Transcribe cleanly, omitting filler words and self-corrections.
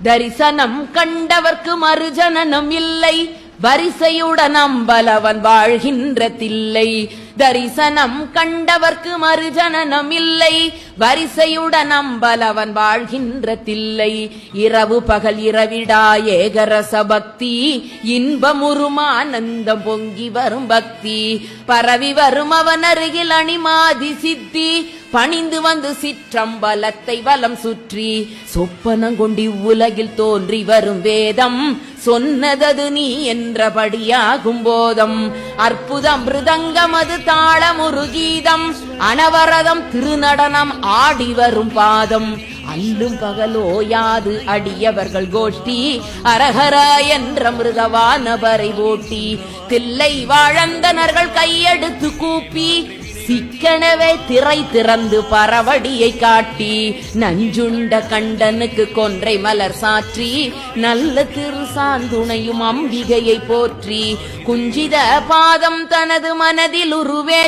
தரிசனம் கண்டவர்க்கு மறுஜனனம் இல்லை, வரிசையுடன் அம்பலவன் வாழ்கின்ற தில்லை. தரிசனம் கண்டவர்க்கு மறுஜனனம் இல்லை, வரிசையுடன் அம்பலவன் வாழ்கின்ற தில்லை. இரவு பகல் இரவிடா ஏகரச பக்தி, இன்பமுருமானந்தம் பொங்கி வரும் பக்தி. பரவி வரும் அவன் அருகில் அணிமாதி சித்தி, பணிந்து வந்து சிற்றம்பலத்தை வலம் சுற்றி. சொப்பனங்கொண்டி உலகில் தோன்றி வரும் வேதம், சொன்னதது நீ என்றபடியாகும் போதம். அற்புதம் மிருதங்கம் அது தாளமுரு கீதம், அனவரதம் திருநடனம் ஆடி வரும் பாதம். அல்லும் பகலோயாது அடியவர்கள் கோஷ்டி, அரஹர என்ற மிருதவானவரை ஓட்டி. தில்லை வாழந்தனர்கள் கையெடுத்து கூப்பி, சிக்கனவே திரை திறந்து பரவடியை காட்டி. நஞ்சுண்ட கண்டனுக்கு கொன்றை மலர் சாற்றி, நல்ல திருசாந்துணையும் அம்பிகையை போற்றி. குஞ்சித பாதம் தனது மனதில் உருவே